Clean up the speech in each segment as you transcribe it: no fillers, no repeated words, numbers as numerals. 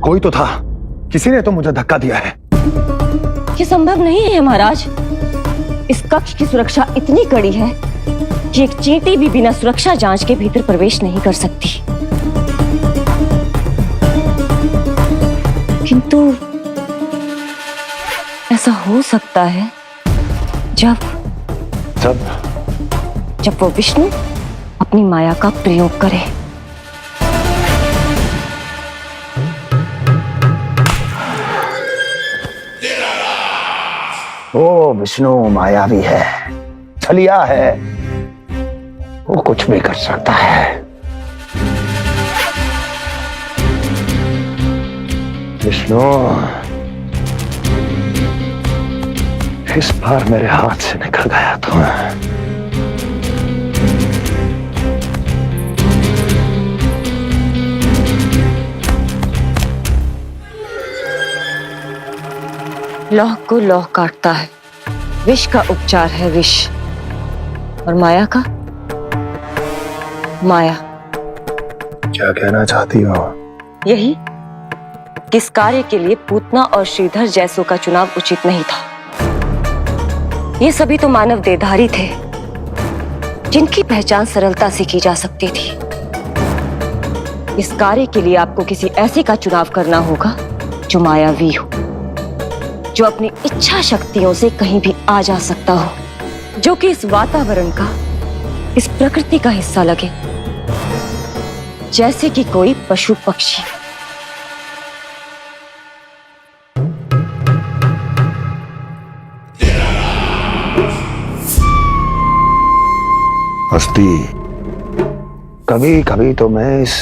कोई तो था, किसी ने तो मुझे धक्का दिया है। ये संभव नहीं है महाराज। इस कक्ष की सुरक्षा इतनी कड़ी है कि एक चींटी भी बिना सुरक्षा जांच के भीतर प्रवेश नहीं कर सकती। किंतु ऐसा हो सकता है जब वो विष्णु अपनी माया का प्रयोग करे। वो विष्णु मायावी है, छलिया है, वो कुछ भी कर सकता है। विष्णु इस बार मेरे हाथ से निकल गया तो लौह को लौह काटता है, विष का उपचार है विष, और माया का माया। क्या कहना चाहती हो? यही कि इस कार्य के लिए पूतना और श्रीधर जैसों का चुनाव उचित नहीं था। ये सभी तो मानव देहधारी थे जिनकी पहचान सरलता से की जा सकती थी। इस कार्य के लिए आपको किसी ऐसे का चुनाव करना होगा जो मायावी हो, जो अपनी इच्छा शक्तियों से कहीं भी आ जा सकता हो, जो कि इस वातावरण का, इस प्रकृति का हिस्सा लगे, जैसे कि कोई पशु पक्षी। हस्ती, कभी कभी तो मैं इस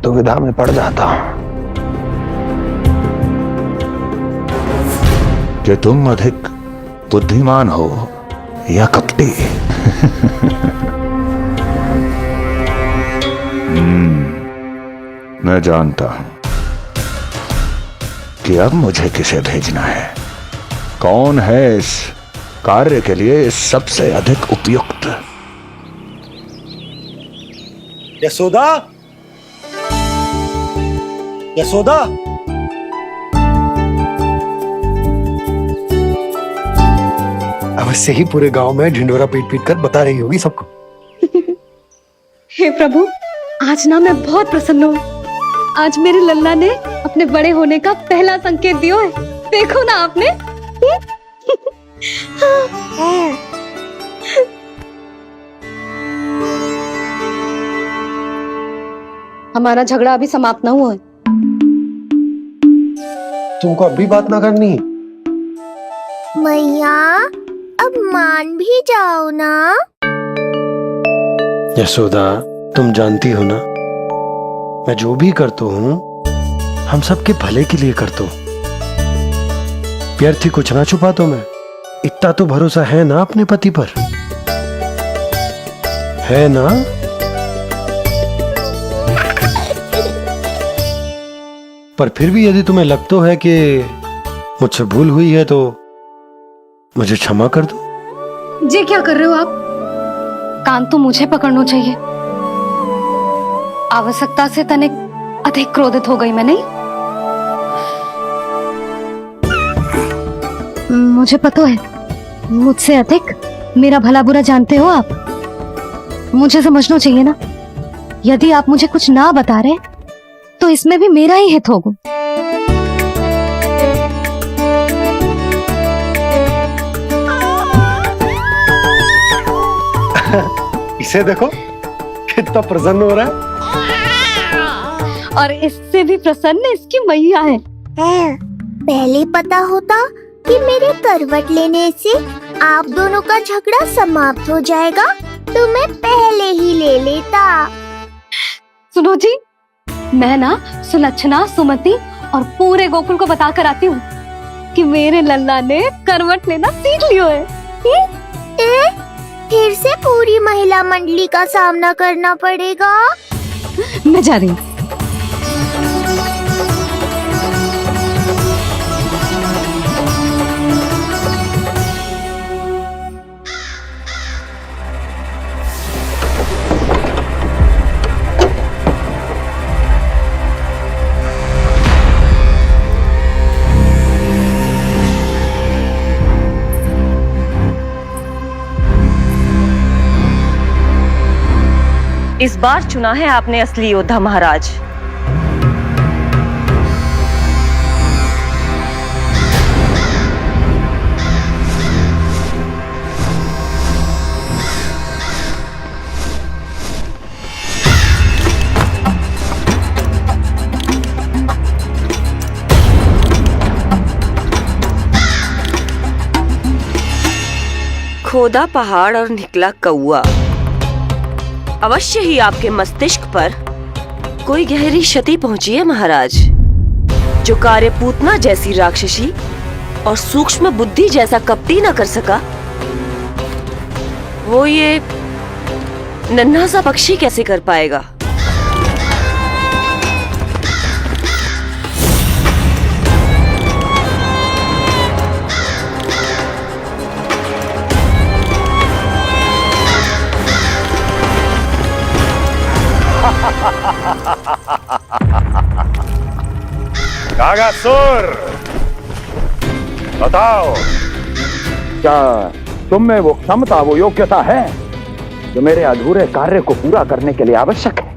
दुविधा में पड़ जाता हूं कि तुम अधिक बुद्धिमान हो या कपटी। मैं जानता हूं कि अब मुझे किसे भेजना है, कौन है इस कार्य के लिए सबसे अधिक उपयुक्त। यशोदा, यशोदा, अवश्य ही पूरे गांव में ढिंडोरा पीट पीट कर बता रही होगी सबको। हे प्रभु, आज ना मैं बहुत प्रसन्न हूँ। आज मेरे लल्ला ने अपने बड़े होने का पहला संकेत दिया है। देखो ना आपने। हमारा झगड़ा अभी समाप्त ना हुआ है। तुमको अभी बात ना करनी? मैया, अब मान भी जाओ ना। यशोदा, तुम जानती हो ना, मैं जो भी करता हूँ हम सबके भले के लिए करता हूँ। व्यर्थ कुछ ना छुपा तो मैं, इतना तो भरोसा है ना अपने पति पर, है ना? पर फिर भी यदि तुम्हें लगता है कि मुझसे भूल हुई है तो मुझे क्षमा कर दो। ये क्या कर रहे हो आप? कान तो मुझे पकड़ना चाहिए। आवश्यकता से तनिक अधिक क्रोधित हो गई मैं, नहीं? मुझे पता है, मुझसे अधिक मेरा भला बुरा जानते हो आप। मुझे समझना चाहिए ना, यदि आप मुझे कुछ ना बता रहे तो इसमें भी मेरा ही हित होगा। इसे देखो कितना प्रसन्न हो रहा है। और इससे भी प्रसन्न इसकी मैया है। पहले पता होता कि मेरे करवट लेने से आप दोनों का झगड़ा समाप्त हो जाएगा तो मैं पहले ही ले लेता। सुनो जी, मैं ना सुलक्षणा, सुमति और पूरे गोकुल को बता कर आती हूँ कि मेरे लल्ला ने करवट लेना सीख लियो है। फिर से पूरी महिला मंडली का सामना करना पड़ेगा। मैं जा रही हूँ। इस बार चुना है आपने असली योद्धा महाराज। खोदा पहाड़ और निकला कौआ। अवश्य ही आपके मस्तिष्क पर कोई गहरी क्षति पहुंची है महाराज। जो कार्य पूतना जैसी राक्षसी और सूक्ष्म बुद्धि जैसा कपटी न कर सका, वो ये नन्हा सा पक्षी कैसे कर पाएगा। कागासुर, बताओ, क्या तुम में वो क्षमता, वो योग्यता है जो मेरे अधूरे कार्य को पूरा करने के लिए आवश्यक है?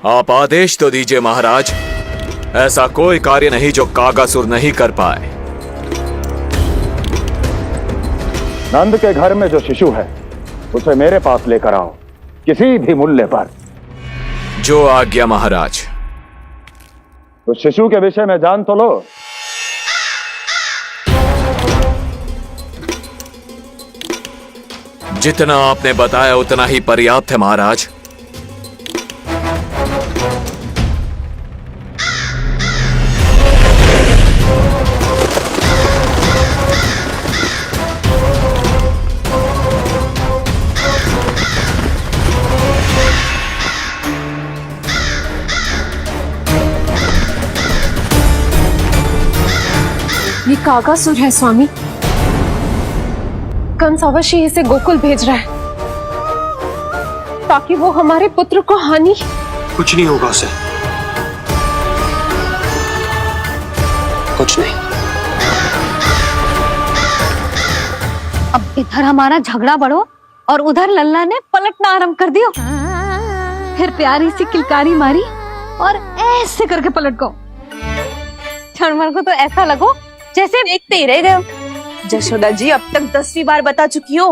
आप आदेश तो दीजिए महाराज। ऐसा कोई कार्य नहीं जो कागासुर नहीं कर पाए। नंद के घर में जो शिशु है उसे मेरे पास लेकर आओ, किसी भी मूल्य पर। जो आज्ञा महाराज। उस शिशु के विषय में जान तो लो। जितना आपने बताया उतना ही पर्याप्त है महाराज। ये कागासुर है स्वामी। कंस अवश्य इसे गोकुल भेज रहा है ताकि वो हमारे पुत्र को हानि। कुछ नहीं होगा उसे, कुछ नहीं। अब इधर हमारा झगड़ा बढ़ो और उधर लल्ला ने पलटना आरंभ कर दियो। फिर प्यारी सी किलकारी मारी और ऐसे करके पलट गो। क्षणभर को तो ऐसा लगो जैसे देखते ही रह गए। जशोदा जी अब तक 10वीं बार बता चुकी हो।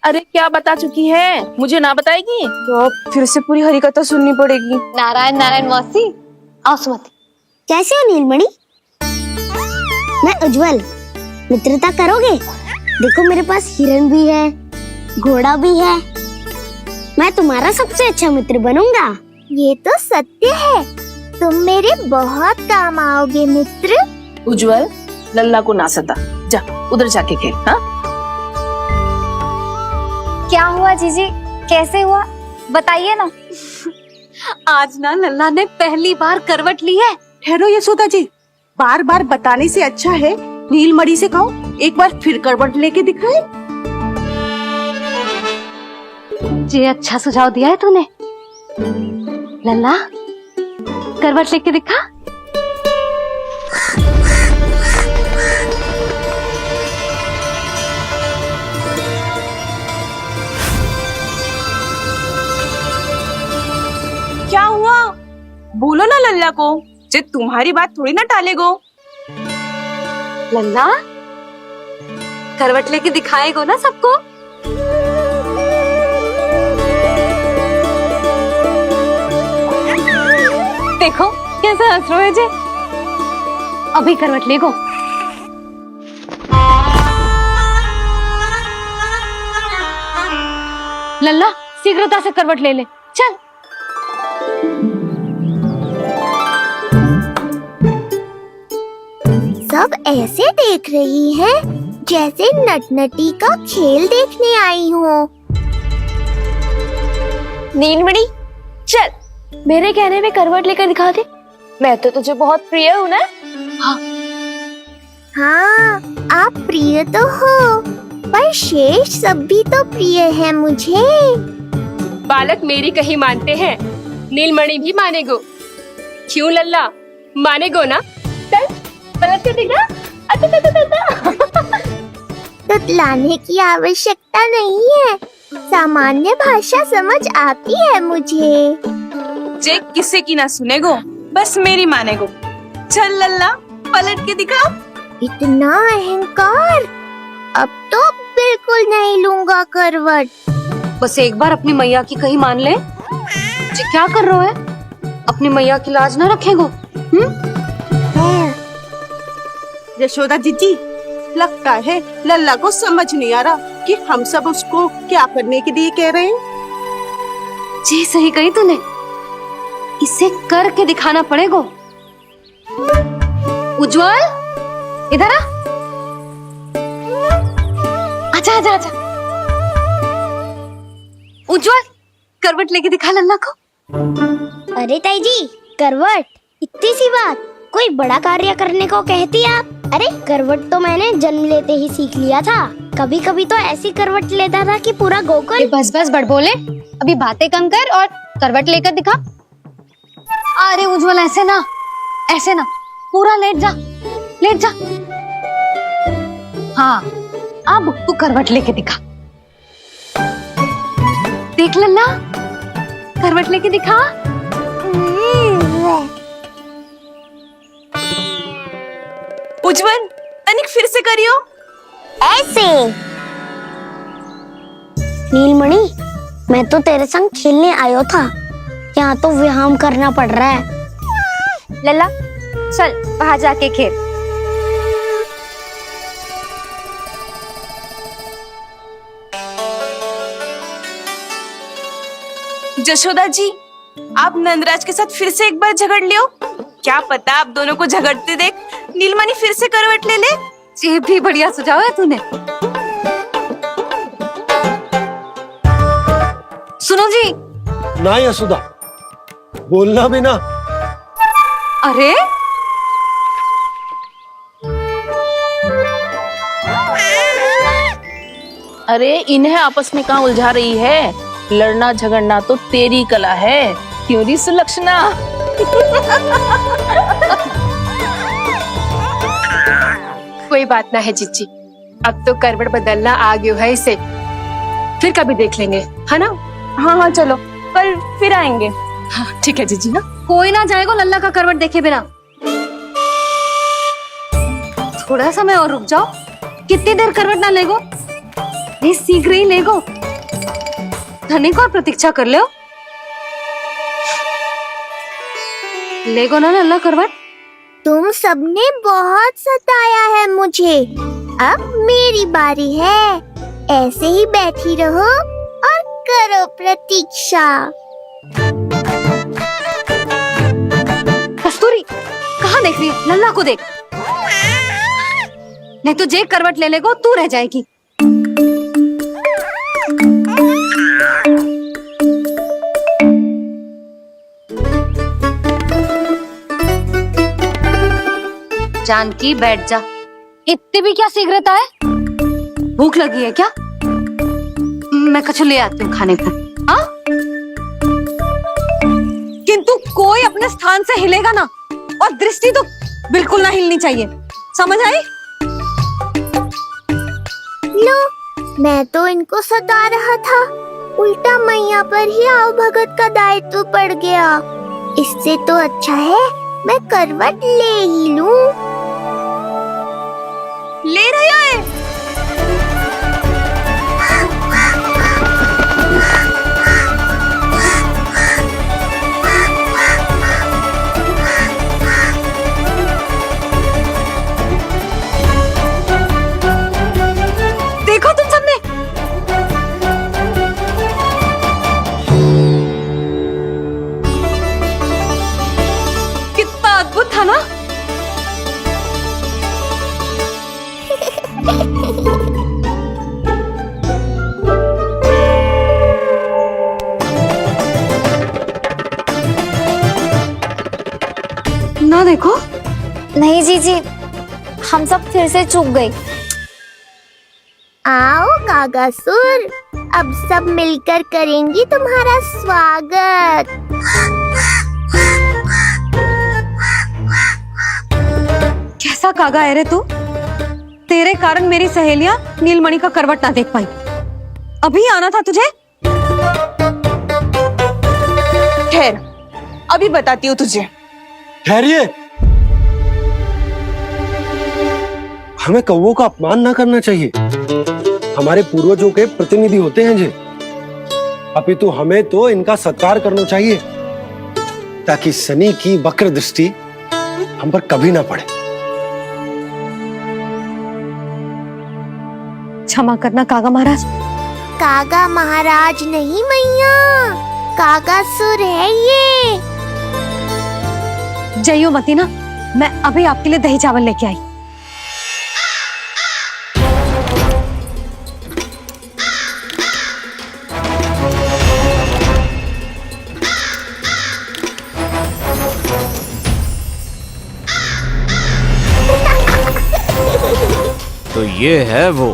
अरे क्या बता चुकी है, मुझे ना बताएगी तो फिर से पूरी हरिकथा सुननी पड़ेगी। नारायण नारायण मौसी, आओ सुमति। कैसे हो नीलमणि? मैं उज्जवल, मित्रता करोगे? देखो मेरे पास हिरन भी है, घोड़ा भी है। मैं तुम्हारा सबसे अच्छा मित्र बनूंगा। ये तो सत्य है, तुम मेरे बहुत काम आओगे मित्र। उज्जवल, लल्ला को ना सता, जा उधर जाके खेल। हाँ, क्या हुआ जीजी, कैसे हुआ बताइए ना। आज ना लल्ला ने पहली बार करवट ली है। ठहरो यशोदा जी, बार बार बताने से अच्छा है नीलमणि से कहो एक बार फिर करवट लेके दिखाए। ये अच्छा सुझाव दिया है तूने। लल्ला करवट लेके दिखा। क्या हुआ? बोलो ना लल्ला को, जे तुम्हारी बात थोड़ी ना टालेगो। लल्ला करवट लेके दिखाएगो ना सबको। देखो कैसा हंस रहे जे। अभी करवट लेगो। लल्ला शीघ्रता से करवट ले ले, चल। सब ऐसे देख रही हैं जैसे नटनटी का खेल देखने आई हो। नीलमणि चल, मेरे कहने में करवट लेकर दिखा दे। मैं तो तुझे बहुत प्रिय हूँ ना। हाँ, आप प्रिय तो हो, पर शेष सब भी तो प्रिय है मुझे। बालक मेरी कहीं मानते हैं, नीलमणि भी मानेगो। क्यों लल्ला, मानेगो ना? चल पलट के दिखा। तुतलाने की आवश्यकता नहीं है, सामान्य भाषा समझ आती है मुझे। जे किसी की ना सुनेगो, बस मेरी मानेगो। चल लल्ला पलट के दिखा। इतना अहंकार, अब तो बिल्कुल नहीं लूंगा करवट। बस एक बार अपनी मैया की कहीं मान ले। जी क्या कर रहे हो है? अपनी मैया की लाज ना रखेगो? यशोदा जीजी, लगता है लल्ला को समझ नहीं आ रहा कि हम सब उसको क्या करने के लिए कह रहे हैं। जी सही कही तूने, इसे करके दिखाना पड़ेगा। उज्जवल इधर आ, आजा आजा आजा। उज्जवल करवट लेके दिखा लल्ला को। अरे ताई जी, करवट इतनी सी बात, कोई बड़ा कार्य करने को कहती आप? अरे करवट तो मैंने जन्म लेते ही सीख लिया था। कभी कभी तो ऐसी करवट लेता था कि पूरा गोकुल। बस बस बड़ बोले, अभी बातें कम कर और करवट लेकर दिखा। अरे उज्जवल ऐसे ना, ऐसे ना, पूरा लेट जा, लेट जा। हाँ अब तू करवट लेके दिखा। देख लल्ला, करवट लेके दिखा। उज्जवल तनिक फिर से करियो। ऐसे नीलमणि, मैं तो तेरे संग खेलने आयो था, यहाँ तो व्यायाम करना पड़ रहा है। लल्ला चल बाहर जाके खेल। जशोदा जी, आप नंदराज के साथ फिर से एक बार झगड़ लियो। क्या पता आप दोनों को झगड़ते देख नीलमणि फिर से करवट ले ले। ये भी बढ़िया सुझाव है तूने। सुनो जी। ना यशोदा, बोलना भी ना। अरे अरे इन्हें आपस में कहाँ उलझा रही है? लड़ना झगड़ना तो तेरी कला है, क्यों री सुलक्षणा? कोई बात ना है जीजी, अब तो करवट बदलना आ गयो है इसे। फिर कभी देख लेंगे, है ना? हाँ हाँ चलो, कल फिर आएंगे। हाँ ठीक है जीजी ना। कोई ना जाएगा लल्ला का करवट देखे बिना। थोड़ा समय और रुक जाओ। कितनी देर करवट ना लेगो? नहीं शीघ्र ही लेगो। धनिक और प्रतीक्षा कर ले। लेगो ना लल्ला करवट। तुम सबने बहुत सताया है मुझे, अब मेरी बारी है। ऐसे ही बैठी रहो और करो प्रतीक्षा। कस्तूरी कहाँ देख रही है? लल्ला को देख, नहीं तो जे करवट ले लेगो तू रह जाएगी। जानकी बैठ जा। इतनी भी क्या शीघ्रता है? भूख लगी है क्या? मैं कछु ले आती हूँ खाने को। हाँ? किंतु कोई अपने स्थान से हिलेगा ना, और दृष्टि तो बिल्कुल ना हिलनी चाहिए, समझ आई? लो, मैं तो इनको सता रहा था, उल्टा मैया पर ही आओ भगत का दायित्व पड़ गया। इससे तो अच्छा है मैं करवट ले ही लूं। ले रहे है। देखो तुम सबने, कितना अद्भुत था ना? ना देखो। नहीं जीजी, हम सब फिर से चूक गए। आओ कागासुर, अब सब मिलकर करेंगी तुम्हारा स्वागत। कैसा कागा है रे तू? तेरे कारण मेरी सहेलियां नीलमणि का करवट ना देख पाई। अभी आना था तुझे। ठहर, अभी बताती हूँ तुझे। ठहरिए, हमें कौवों का अपमान ना करना चाहिए। हमारे पूर्वजों के प्रतिनिधि होते हैं जी। अपितु हमें तो इनका सत्कार करना चाहिए ताकि शनि की वक्र दृष्टि हम पर कभी ना पड़े। क्षमा करना कागा महाराज। कागा महाराज नहीं मैया, कागासुर है ये। जइयो मती ना, मैं अभी आपके लिए दही चावल लेके आई। तो ये है वो।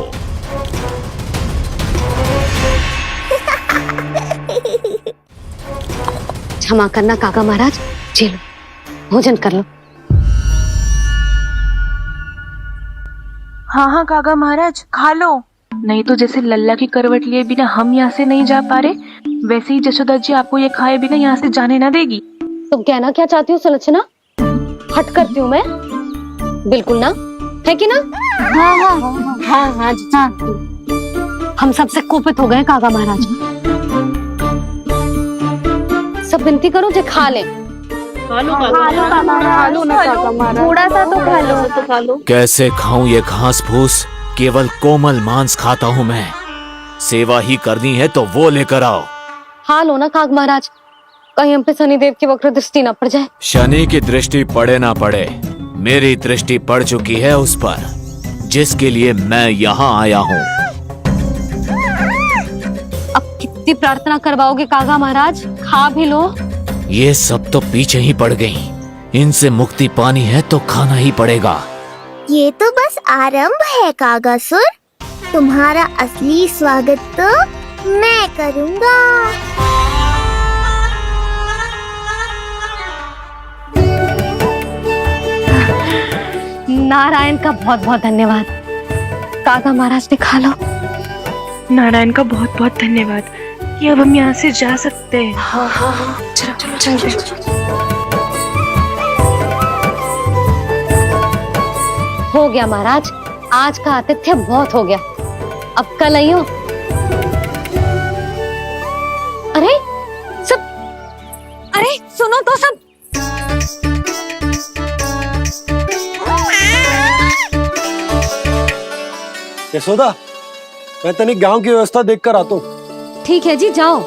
क्षमा करना काका महाराज, जी लो, भोजन कर लो। हाँ हाँ काका महाराज, खा लो। नहीं तो जैसे लल्ला की करवट लिए बिना हम यहाँ से नहीं जा पा रहे, वैसे ही जशोदा जी आपको ये खाए बिना यहाँ से जाने ना देगी। तुम कहना क्या चाहती हो सुलक्षणा? हट करती हूँ मैं? बिल्कुल ना, है कि ना? हाँ हाँ हाँ हाँ हाँ। हम सबसे कोपित हो गए काका महाराज। सब विनती करो जे खा ले। थोड़ा सा तो खा लो। कैसे खाऊं ये घास फूस? केवल कोमल मांस खाता हूं मैं। सेवा ही करनी है तो वो लेकर आओ। खा लो ना काग महाराज, कहीं हम पे शनिदेव की वक्र दृष्टि ना पड़ जाए। शनि की दृष्टि पड़े ना पड़े, मेरी दृष्टि पड़ चुकी है उस पर, जिसके लिए मैं यहाँ आया हूँ। अब कितनी प्रार्थना करवाओगे कागा महाराज? खा भी लो। ये सब तो पीछे ही पड़ गई, इनसे मुक्ति पानी है तो खाना ही पड़ेगा। ये तो बस आरंभ है कागासुर, तुम्हारा असली स्वागत तो मैं करूँगा। नारायण का बहुत बहुत धन्यवाद। काका महाराज ने खा लो। नारायण का बहुत बहुत धन्यवाद कि अब हम यहाँ से जा सकते हैं। हाँ हाँ हाँ, चलो चलो चलो। हो गया महाराज, आज का आतिथ्य बहुत हो गया, अब कल आइयो। अरे सब, अरे सुनो तो सब। यशोदा, मैं तनिक गांव की व्यवस्था देखकर आता हूँ। ठीक है जी, जाओ।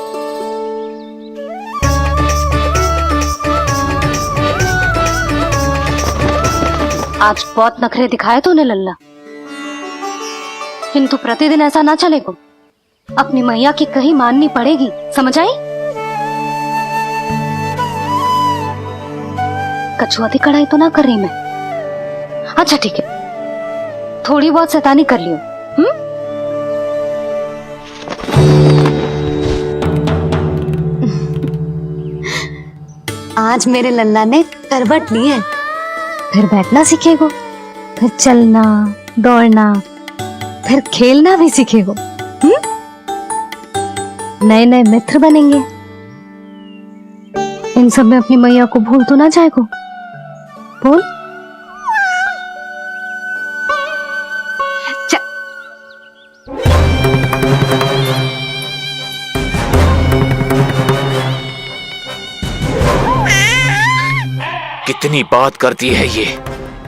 आज बहुत नखरे दिखाए तूने लल्ला, किंतु प्रतिदिन ऐसा ना चलेगा। अपनी मैया की कहीं माननी पड़ेगी, समझ आई? कछुआती कढ़ाई तो ना कर रही मैं। अच्छा ठीक है, थोड़ी बहुत शैतानी कर लियो। आज मेरे लल्ला ने करवट ली है, फिर बैठना सीखेगो, फिर चलना दौड़ना, फिर खेलना भी सीखेगो। नए नए मित्र बनेंगे। इन सब में अपनी मैया को भूल तो ना जाएगो। बोल। कितनी बात करती है ये,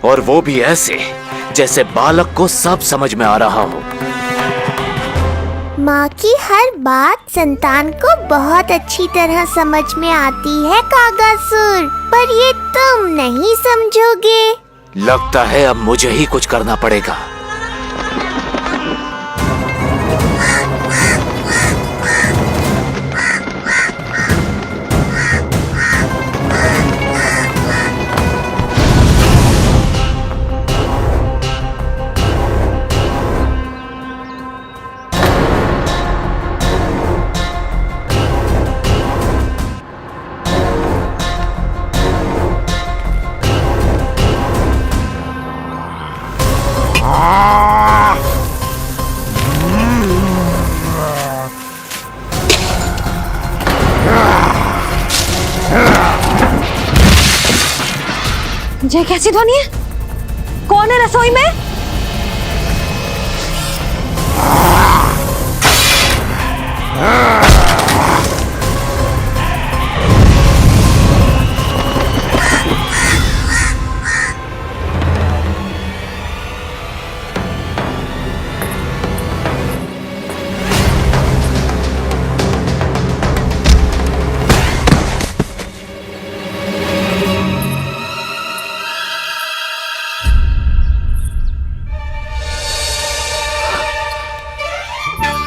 और वो भी ऐसे जैसे बालक को सब समझ में आ रहा हो। माँ की हर बात संतान को बहुत अच्छी तरह समझ में आती है कागासुर, पर ये तुम नहीं समझोगे। लगता है अब मुझे ही कुछ करना पड़ेगा। ये कैसी ध्वनि है? कौन है रसोई में?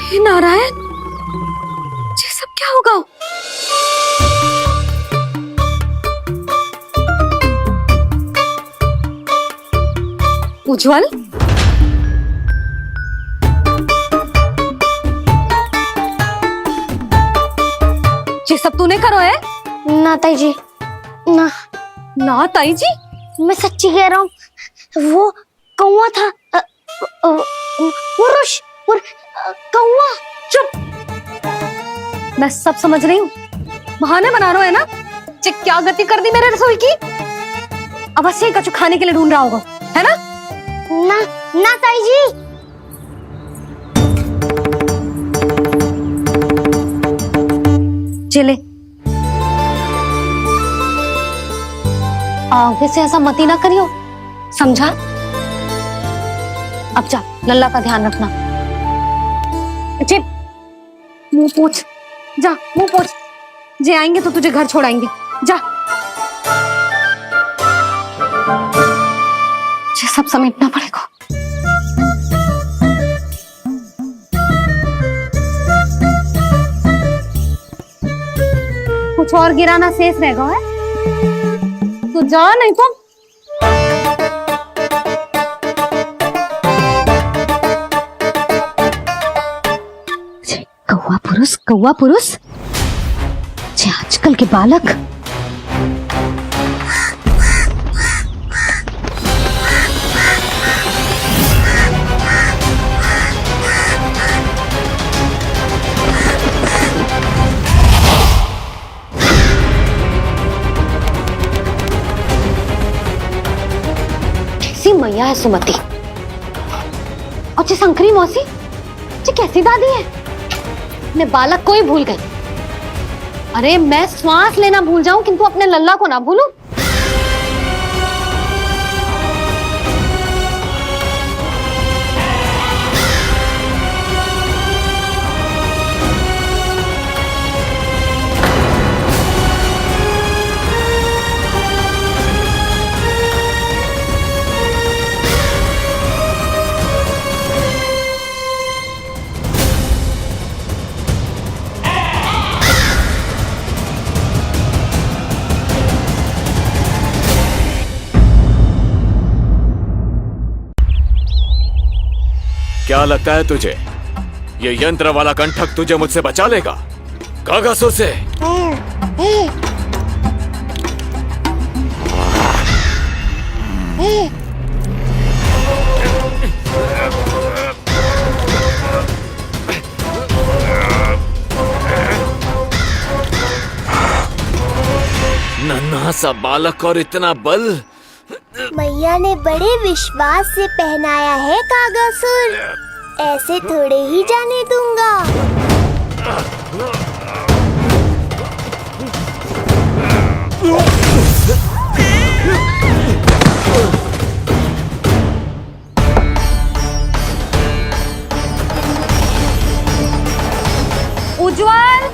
हे नारायण, ये सब क्या होगा? उज्जवल, ये सब तूने करो है? ना ताई जी, ना ना ताई जी, मैं सच्ची कह रहा हूँ। वो कौवा था, पुरुष कौवा। चुप! मैं सब समझ रही हूँ, बहाने बना रहे हो है ना? ये क्या गति कर दी मेरे रसोई की? अब ऐसे ही कछु खाने के लिए ढूंढ रहा होगा, है ना? ना ना ताई जी। चले, आगे से ऐसा मती ना करियो, समझा? अब जा, लल्ला का ध्यान रखना। चिप, मुंह पोछ, जा मुंह पोछ। जे आएंगे तो तुझे घर छोड़ाएंगे, जा। ये सब समेटना पड़ेगा। कुछ और गिराना शेष रहेगा है? तू जा, नहीं तो कौवा पुरुष जे आजकल के बालक। कैसी मैया है सुमति, और जे शंकरी मौसी, जे कैसी दादी है। अपने बालक को ही भूल गई। अरे मैं श्वास लेना भूल जाऊं किंतु अपने लल्ला को ना भूलूं। क्या लगता है तुझे ये यंत्र वाला कंठक तुझे मुझसे बचा लेगा? कागासुर से नन्हा सा बालक और इतना बल। मैया ने बड़े विश्वास से पहनाया है कागासुर, ऐसे थोड़े ही जाने दूंगा। उज्जवल,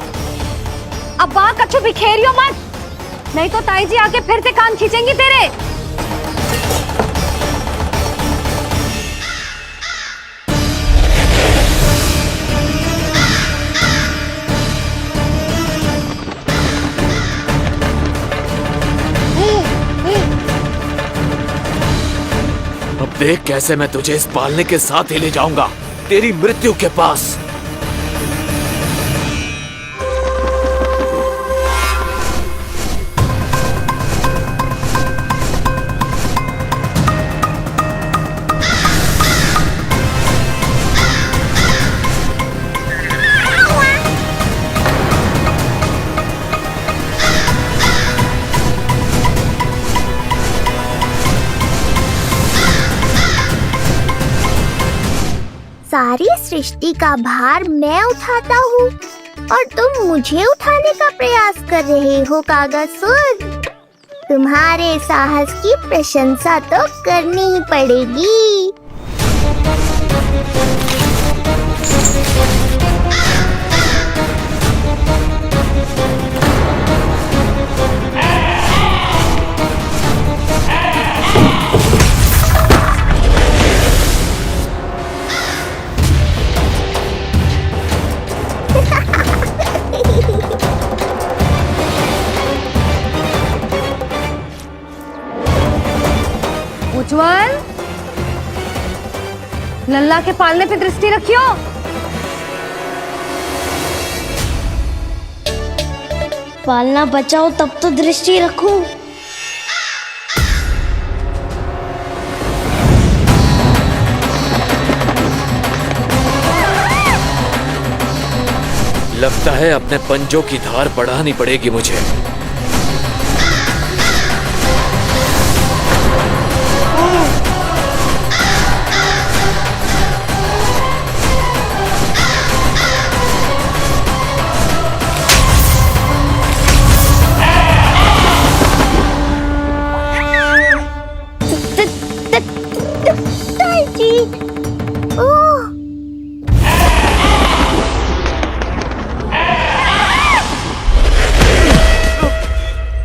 अब बात कछु बिखेरियो मत, नहीं तो ताई जी आके फिर से कान खींचेंगी तेरे। अब देख कैसे मैं तुझे इस पालने के साथ ही ले जाऊंगा तेरी मृत्यु के पास। सृष्टि का भार मैं उठाता हूँ और तुम मुझे उठाने का प्रयास कर रहे हो कागजसुर। तुम्हारे साहस की प्रशंसा तो करनी ही पड़ेगी। उज्जवल, लल्ला के पालने पे दृष्टि रखियो। पालना बचाओ तब तो दृष्टि रखूं। लगता है अपने पंजों की धार बढ़ानी पड़ेगी मुझे।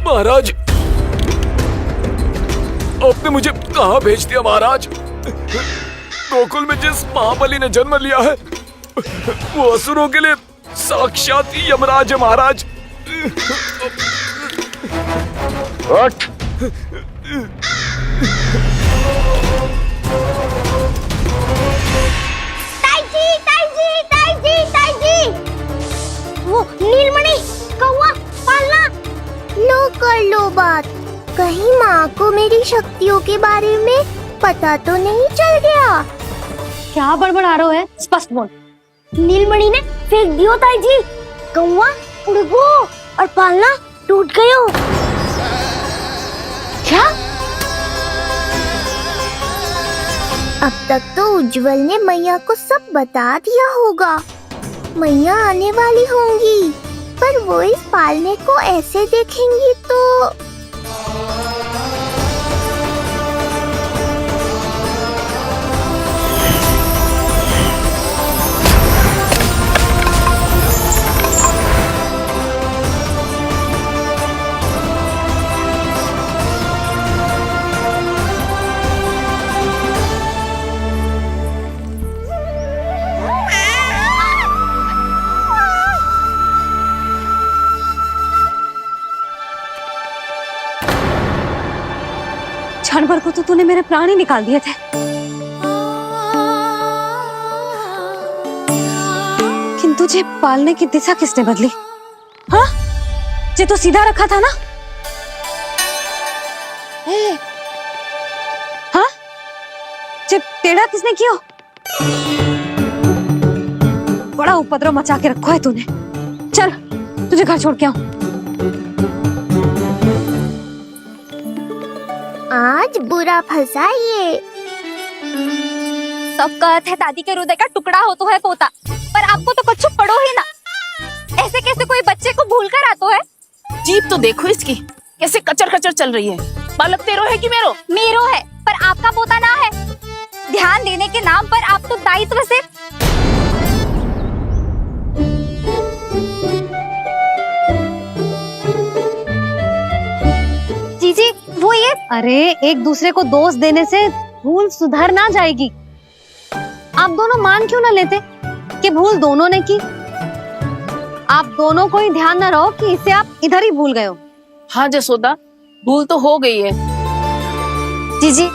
महाराज, आपने मुझे कहाँ भेज दिया महाराज? गोकुल में जिस महाबली ने जन्म लिया है वो असुरों के लिए साक्षात यमराज है महाराज। उठ। ताई जी। वो नीलमणि, कौवा, पालना। लो कर लो बात। कहीं माँ को मेरी शक्तियों के बारे में पता तो नहीं चल गया। क्या बड़बड़ा रहे हो है? स्पष्ट बोल। नीलमणि ने फेंक दियो ताई जी। कौवा उड़ गयो और पालना टूट गयो। क्या? अब तक तो उज्जवल ने मैया को सब बता दिया होगा। मैया आने वाली होंगी, पर वो इस पालने को ऐसे देखेंगी तो क्षण भर को तो तूने मेरे प्राण ही निकाल दिए थे। किंतु जे पालने की दिशा किसने बदली? हाँ, जे तो सीधा रखा था ना? हाँ, जे टेढ़ा किसने किया? बड़ा उपद्रव मचा के रखो है तूने। चल, तुझे घर छोड़ के आऊं। आज बुरा फंसा ये। सब कहत है दादी के हृदय का टुकड़ा हो तो है पोता, पर आपको तो कुछ पड़ो ही ना। ऐसे कैसे कोई बच्चे को भूल कर आतो है? जीभ तो देखो इसकी, कैसे कचर कचर चल रही है। बालक तेरो है कि मेरो? मेरो है, पर आपका पोता ना है। ध्यान देने के नाम पर आप तो दायित्व से जीजी वो ये। अरे एक दूसरे को दोष देने से भूल सुधर ना जाएगी। आप दोनों मान क्यों ना लेते कि भूल दोनों ने की? आप दोनों को ही ध्यान न रहो कि इसे आप इधर ही भूल गए हो। हाँ जसोदा, भूल तो हो गई है। जीजी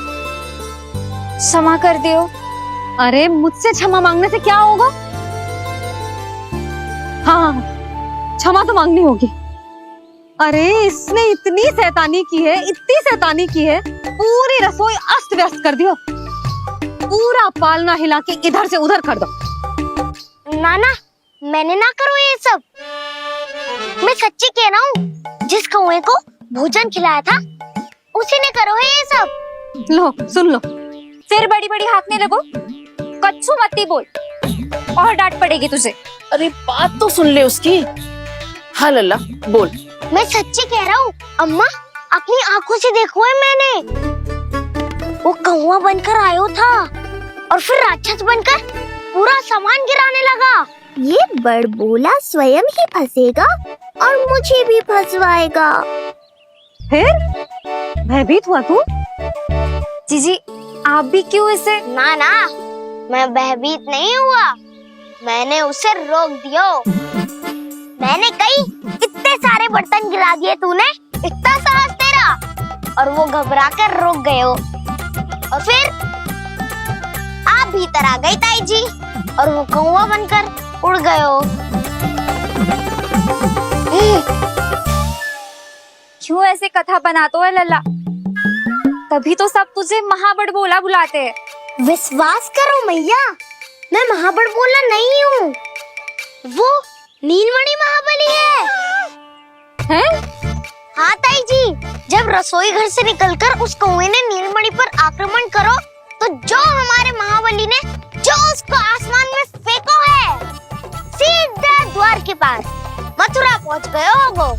क्षमा कर दियो। अरे मुझसे क्षमा मांगने से क्या होगा? हाँ, क्षमा तो मांगनी होगी। अरे इसने इतनी शैतानी की है, इतनी शैतानी की है, पूरी रसोई अस्त व्यस्त कर दियो। पूरा पालना हिला के इधर से उधर कर दो। नाना, मैंने ना करो ये सब। मैं सच्ची कह रहा हूँ, जिस कौवे को भोजन खिलाया था उसी ने करो है ये सब। लो सुन लो। फिर बड़ी बड़ी हाकने लगो। कच्छू मत बोल। और डांट पड़ेगी तुझे। अरे बात तो सुन ले उसकी। हाँ लल्ला बोल। मैं सच्ची कह रहा हूँ अम्मा, अपनी आंखों से देखो है मैंने। वो कौवा बनकर आयो था और फिर राक्षस बनकर पूरा सामान गिराने लगा। ये बड़बोला स्वयं ही फंसेगा और मुझे भी फंसवाएगा। फिर भयभीत हुआ तू? जीजी आप भी क्यों इसे? ना ना, मैं भयभीत नहीं हुआ, मैंने उसे रोक दिया। मैंने कही इतने सारे बर्तन गिरा दिए तूने, इतना साहस तेरा, और वो घबरा कर रुक गए हो। और फिर आप भीतर आ गई ताई जी और वो कौवा बनकर उड़ गए हो। क्यों ऐसे कथा बनाते हो लल्ला? तभी तो सब तुझे महाबड़बोला बुलाते हैं। विश्वास करो मैया, मैं महाबड़बोला नहीं हूँ, वो नीलमणि महाबली है। हैं? हाँ ताई जी, जब रसोई घर से निकलकर उस कौवे ने नीलमणि पर आक्रमण करो तो जो हमारे महाबली ने जो उसको आसमान में फेंको है, सीधा द्वार के पास मथुरा पहुँच गए होगो।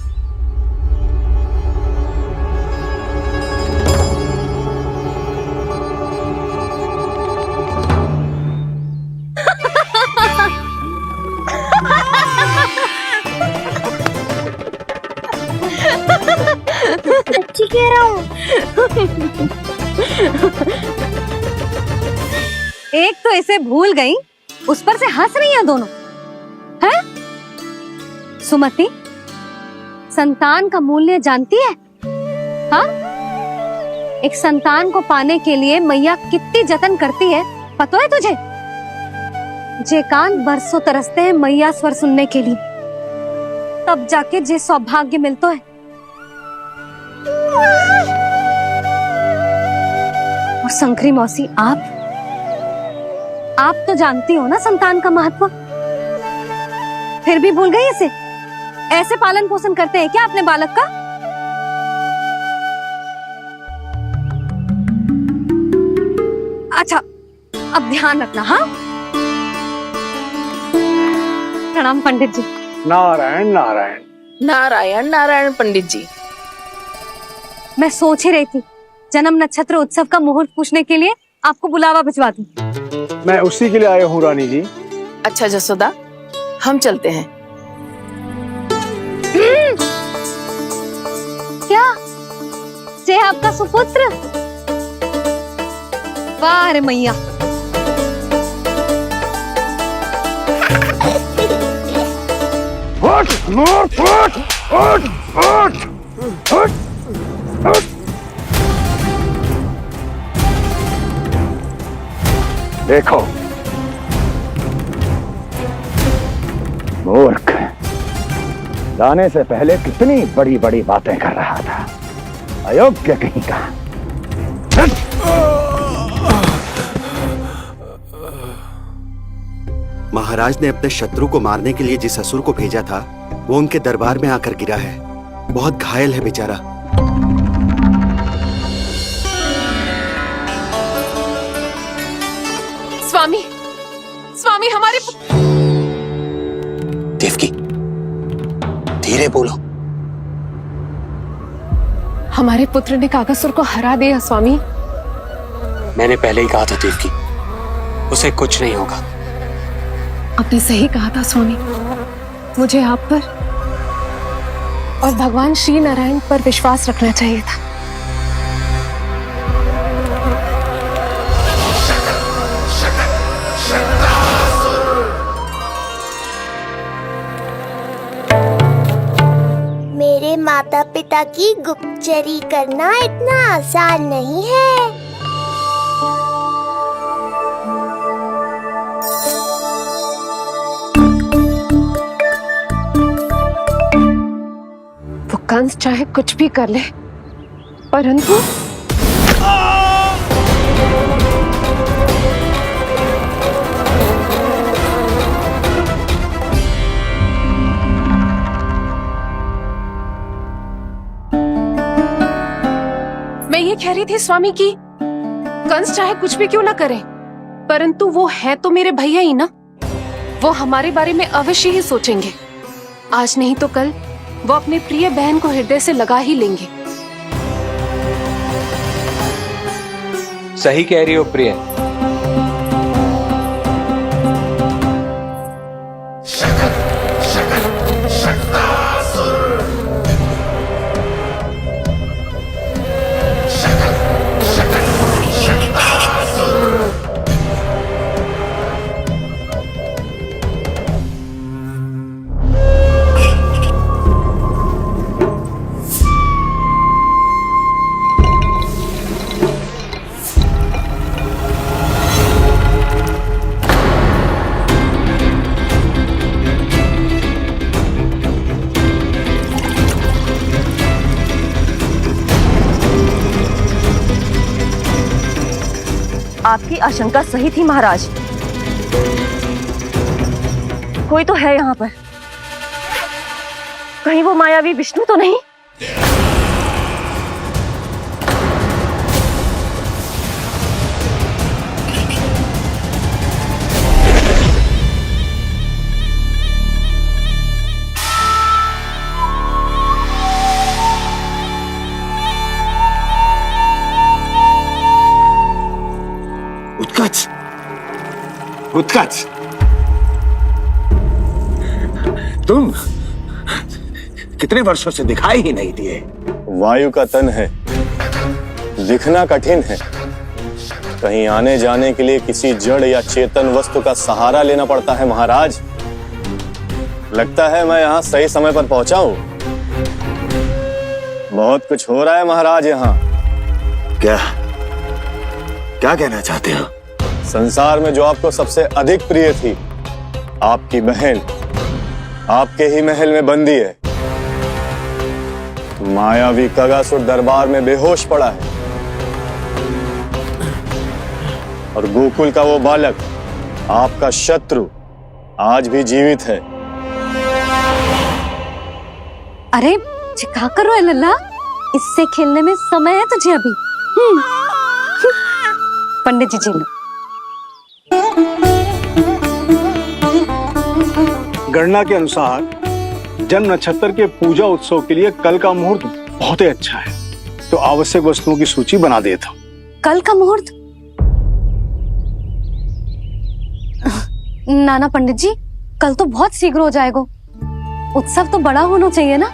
सच्ची कह रहा हूँ। एक तो इसे भूल गई, उस पर से हंस रही हैं दोनों। हैं? सुमति, संतान का मूल्य जानती है? हाँ? एक संतान को पाने के लिए मैया कितनी जतन करती है, पता है तुझे? जे कान बरसों तरसते हैं मैया स्वर सुनने के लिए, तब जाके जे सौभाग्य मिलता है। और शंकरी मौसी, आप तो जानती हो ना संतान का महत्व, फिर भी भूल गई इसे? ऐसे पालन पोषण करते हैं क्या अपने बालक का? अच्छा, अब ध्यान रखना। हाँ, प्रणाम पंडित जी। नारायण नारायण। नारायण नारायण पंडित जी। मैं सोच ही रही थी जन्म नक्षत्र उत्सव का मुहूर्त पूछने के लिए आपको बुलावा भिजवा दूं। मैं उसी के लिए आया हूँ रानी जी। अच्छा जसोदा, हम चलते हैं। क्या जे आपका सुपुत्र? वाह रे मैया। उठ, उठ, उठ, उठ, उठ, उठ, उठ। देखो मूर्ख, जाने से पहले कितनी बड़ी बड़ी बातें कर रहा था, अयोग्य कहीं का। महाराज ने अपने शत्रु को मारने के लिए जिस असुर को भेजा था वो उनके दरबार में आकर गिरा है, बहुत घायल है बेचारा। स्वामी, स्वामी हमारे देवकी, धीरे बोलो। हमारे पुत्र ने काकासुर को हरा दिया स्वामी। मैंने पहले ही कहा था देवकी, उसे कुछ नहीं होगा। आपने सही कहा था स्वामी, मुझे आप पर और भगवान श्री नारायण पर विश्वास रखना चाहिए था। मेरे माता पिता की गुप्तचरी करना इतना आसान नहीं है। वो कंस चाहे कुछ भी कर ले, परंतु मैं ये कह रही थी स्वामी कि कंस चाहे कुछ भी क्यों ना करे, परंतु वो है तो मेरे भैया ही ना। वो हमारे बारे में अवश्य ही सोचेंगे। आज नहीं तो कल वो अपनी प्रिय बहन को हृदय से लगा ही लेंगे। सही कह रही हो प्रिय। आपकी आशंका सही थी महाराज। कोई तो है यहाँ पर। कहीं वो मायावी विष्णु तो नहीं? उत्कच, उत्कच, तुम कितने वर्षों से दिखाई ही नहीं दिए। वायु का तन है, दिखना कठिन है। कहीं आने जाने के लिए किसी जड़ या चेतन वस्तु का सहारा लेना पड़ता है महाराज। लगता है मैं यहाँ सही समय पर पहुंचा हूँ। बहुत कुछ हो रहा है महाराज यहाँ। क्या क्या कहना चाहते हो? संसार में जो आपको सबसे अधिक प्रिय थी, आपकी बहन, आपके ही महल में बंदी है। मायावी कगासुर दरबार में बेहोश पड़ा है और गोकुल का वो बालक, आपका शत्रु, आज भी जीवित है। अरे क्या कर रहा है लल्ला? इससे खेलने में समय है तुझे अभी। पंडित जी जी लो। गणना के अनुसार जन्म नक्षत्र के पूजा उत्सव के लिए कल का मुहूर्त बहुत ही अच्छा है, तो आवश्यक वस्तुओं की सूची बना देता हूँ। कल का मुहूर्त? नाना पंडित जी, कल तो बहुत शीघ्र हो जाएगा। उत्सव तो बड़ा होना चाहिए ना।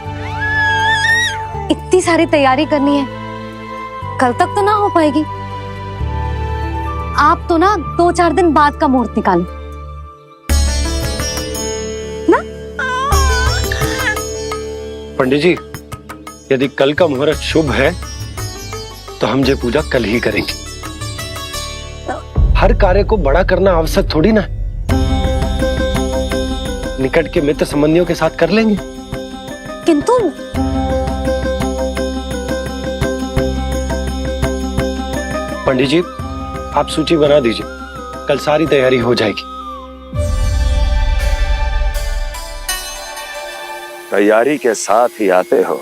इतनी सारी तैयारी करनी है, कल तक तो ना हो पाएगी। आप तो ना 2-4 दिन बाद का मुहूर्त निकालो ना। पंडित जी, यदि कल का मुहूर्त शुभ है तो हम ये पूजा कल ही करेंगे। हर कार्य को बड़ा करना आवश्यक थोड़ी ना। निकट के मित्र संबंधियों के साथ कर लेंगे। किंतु पंडित जी, आप सूची बना दीजिए, कल सारी तैयारी हो जाएगी। तैयारी के साथ ही आते हो,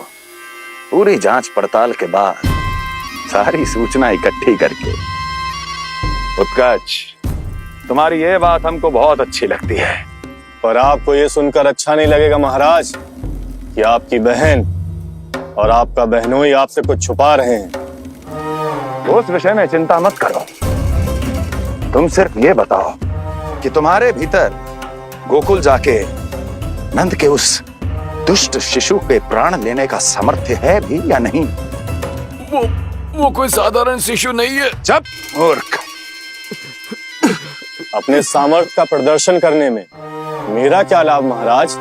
पूरी जांच पड़ताल के बाद सारी सूचना इकट्ठी करके। उत्कच, तुम्हारी ये बात हमको बहुत अच्छी लगती है। पर आपको ये सुनकर अच्छा नहीं लगेगा महाराज कि आपकी बहन और आपका बहनोई आपसे कुछ छुपा रहे हैं। उस विषय में चिंता मत करो। तुम सिर्फ ये बताओ कि तुम्हारे भीतर गोकुल जाके नंद के उस दुष्ट शिशु के प्राण लेने का सामर्थ्य है भी या नहीं? वो कोई साधारण शिशु नहीं है। चुप मूर्ख। अपने सामर्थ्य का प्रदर्शन करने में मेरा क्या लाभ महाराज?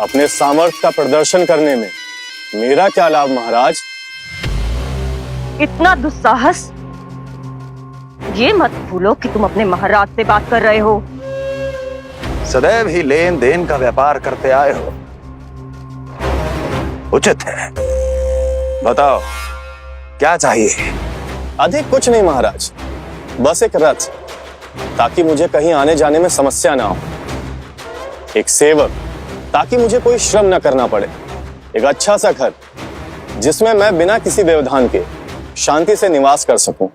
अपने सामर्थ्य का प्रदर्शन करने में मेरा क्या लाभ महाराज? इतना दुस्साहस? ये मत भूलो कि तुम अपने महाराज से बात कर रहे हो। सदैव ही लेन देन का व्यापार करते आए हो, उचित है। बताओ क्या चाहिए? अधिक कुछ नहीं महाराज, बस एक रथ, ताकि मुझे कहीं आने जाने में समस्या ना हो। एक सेवक, ताकि मुझे कोई श्रम न करना पड़े। एक अच्छा सा घर, जिसमें मैं बिना किसी व्यवधान के शांति से निवास कर सकूं।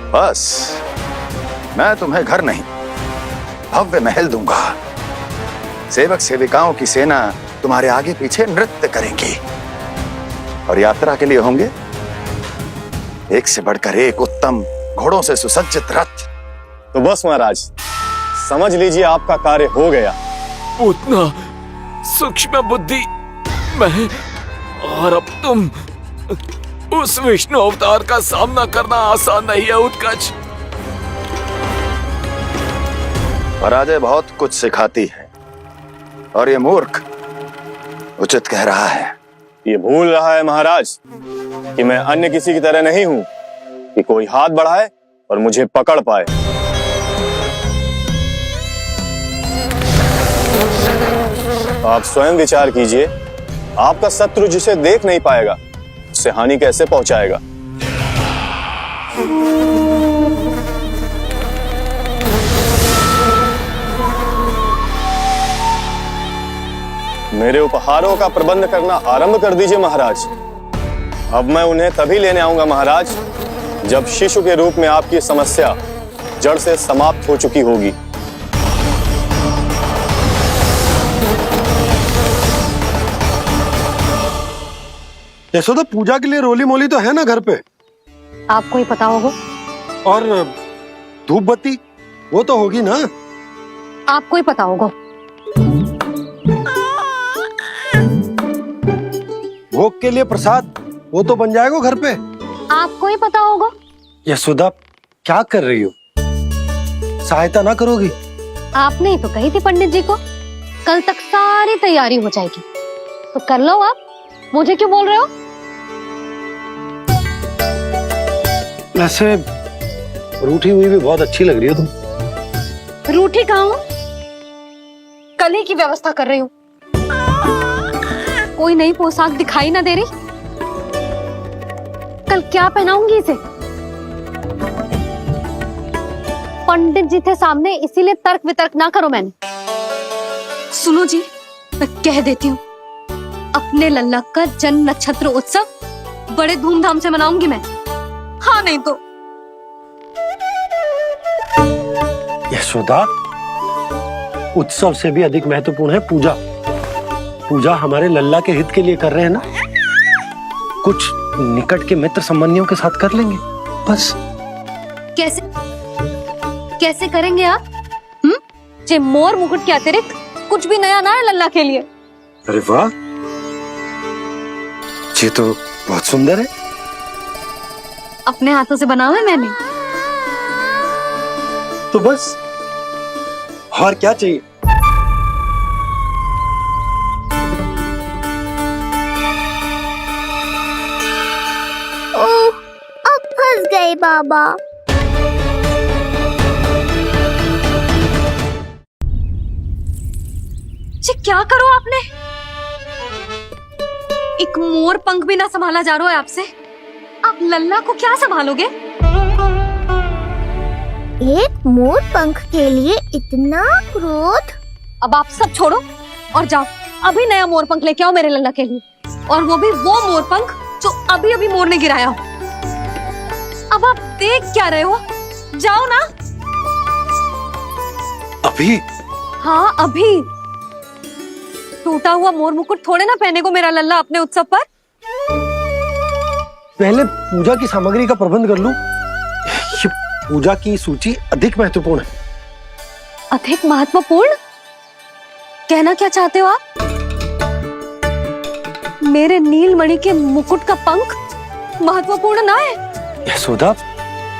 बस मैं तुम्हें घर नहीं भव्य महल दूंगा। सेवक सेविकाओं की सेना तुम्हारे आगे पीछे नृत्य करेंगी और यात्रा के लिए होंगे एक से बढ़कर एक उत्तम घोड़ों से सुसज्जित रथ। तो बस महाराज, समझ लीजिए आपका कार्य हो गया। उतना सूक्ष्म बुद्धि मैं, और अब तुम, उस विष्णु अवतार का सामना करना आसान नहीं है उत्कच। पराजय बहुत कुछ सिखाती है और ये मूर्ख उचित कह रहा है। ये भूल रहा है महाराज कि मैं अन्य किसी की तरह नहीं हूं कि कोई हाथ बढ़ाए और मुझे पकड़ पाए। आप स्वयं विचार कीजिए, आपका शत्रु जिसे देख नहीं पाएगा उससे हानि कैसे पहुंचाएगा। मेरे उपहारों का प्रबंध करना आरंभ कर दीजिए महाराज। अब मैं उन्हें तभी लेने आऊंगा महाराज जब शिशु के रूप में आपकी समस्या जड़ से समाप्त हो चुकी होगी। यशोदा, पूजा के लिए रोली मोली तो है ना घर पे? आपको ही पता होगा। और धूप बत्ती वो तो होगी ना? आपको ही पता होगा। भोग के लिए प्रसाद वो तो बन जाएगा घर पे। आपको ही पता होगा। यशोदा, क्या कर रही हो? सहायता ना करोगी? आपने ही तो कही थी पंडित जी को कल तक सारी तैयारी हो जाएगी, तो कर लो आप। मुझे क्यों बोल रहे हो? वैसे रूठी हुई भी बहुत अच्छी लग रही हो तुम। रूठी कहाँ हूँ? कल ही की व्यवस्था कर रही हूँ। कोई नई पोशाक दिखाई ना दे रही। कल क्या पहनाऊंगी इसे? पंडित जी थे सामने, इसीलिए तर्क वितर्क ना करो। मैंने सुनो जी, मैं कह देती हूँ, अपने लल्ला का जन्म नक्षत्र उत्सव बड़े धूमधाम से मनाऊंगी मैं। हाँ नहीं तो। यशोदा, उत्सव से भी अधिक महत्वपूर्ण है पूजा। पूजा हमारे लल्ला के हित के लिए कर रहे हैं ना। कुछ निकट के मित्र संबंधियों के साथ कर लेंगे बस। कैसे कैसे करेंगे आप? जे मोर मुकुट के अतिरिक्त कुछ भी नया ना है लल्ला के लिए। अरे वाह, ये तो बहुत सुंदर है। अपने हाथों से बना है मैंने। तो बस और क्या चाहिए? ओह, अब फंस गए बाबा। जी क्या करो आपने? एक मोर पंख भी ना संभाला जा रहा है आपसे। आप लल्ला को क्या संभालोगे? एक मोर पंख के लिए इतना क्रोध? अब आप सब छोड़ो और जाओ, अभी नया मोर पंख लेके आओ मेरे लल्ला के लिए, और वो भी वो मोर पंख जो अभी अभी मोर ने गिराया हो। अब आप देख क्या रहे हो? जाओ ना। अभी? हाँ अभी। टूटा हुआ मोर मुकुट थोड़े ना पहने को मेरा लल्ला अपने उत्सव पर। पहले पूजा की सामग्री का प्रबंध कर लूं। ये पूजा की सूची अधिक महत्वपूर्ण है। अधिक महत्वपूर्ण? कहना क्या चाहते हो आप? मेरे नीलमणि के मुकुट का पंख महत्वपूर्ण ना है? यशोदा,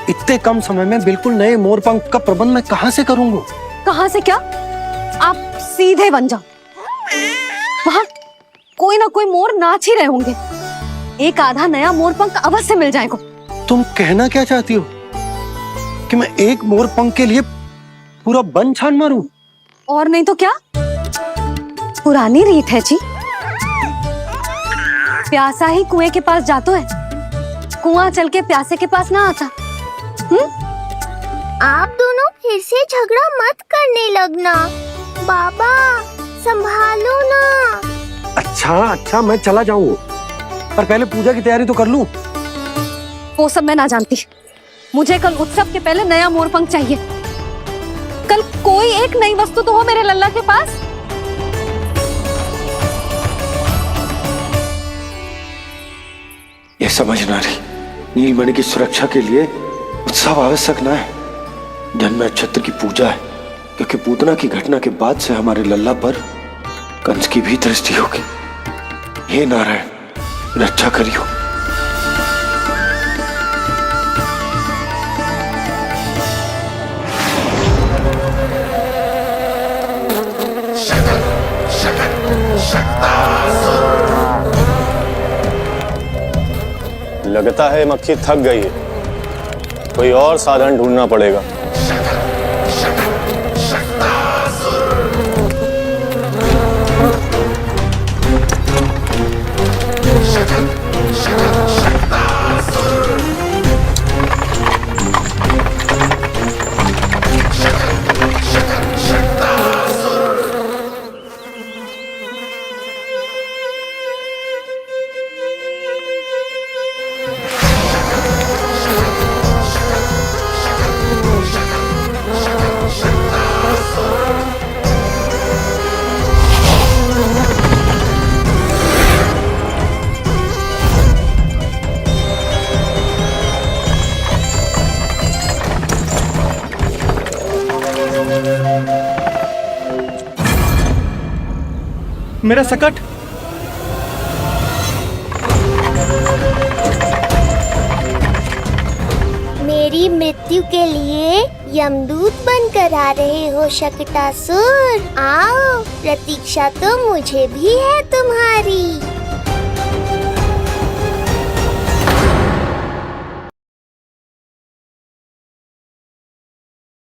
इतने कम समय में बिल्कुल नए मोर पंख का प्रबंध मैं कहां से करूंगा? कहां से क्या? आप सीधे बन जाओ। वहां कोई ना कोई मोर नाच ही रहे होंगे। एक आधा नया मोर पंख अवश्य मिल जाएगा। तुम कहना क्या चाहती हो कि मैं एक मोर पंख के लिए पूरा वन छान मारूं? और नहीं तो क्या, पुरानी रीत है जी। प्यासा ही कुएं के पास जाता है, कुआं चल के प्यासे के पास ना आता। आप दोनों फिर से झगड़ा मत करने लगना। बाबा संभालो ना। अच्छा मैं चला जाऊंगा, पर पहले पूजा की तैयारी तो कर लूं। वो सब मैं ना जानती। मुझे कल उत्सव के पहले नया मोरपंख चाहिए। कल कोई एक नई वस्तु तो हो मेरे लल्ला के पास। ये समझ ना रही, नीलमणि की सुरक्षा के लिए उत्सव आवश्यक ना है, जन्म नक्षत्र की पूजा है, क्योंकि पूतना की घटना के बाद से हमारे लल्ला पर कंस की भी दृष्टि होगी। हे नारायण, रक्षा करियो। लगता है मक्खी थक गई है, कोई और साधन ढूंढना पड़ेगा। मेरा सकट। मेरी मृत्यु के लिए यमदूत बनकर आ रहे हो शकटासुर? आओ, प्रतीक्षा तो मुझे भी है तुम्हारी।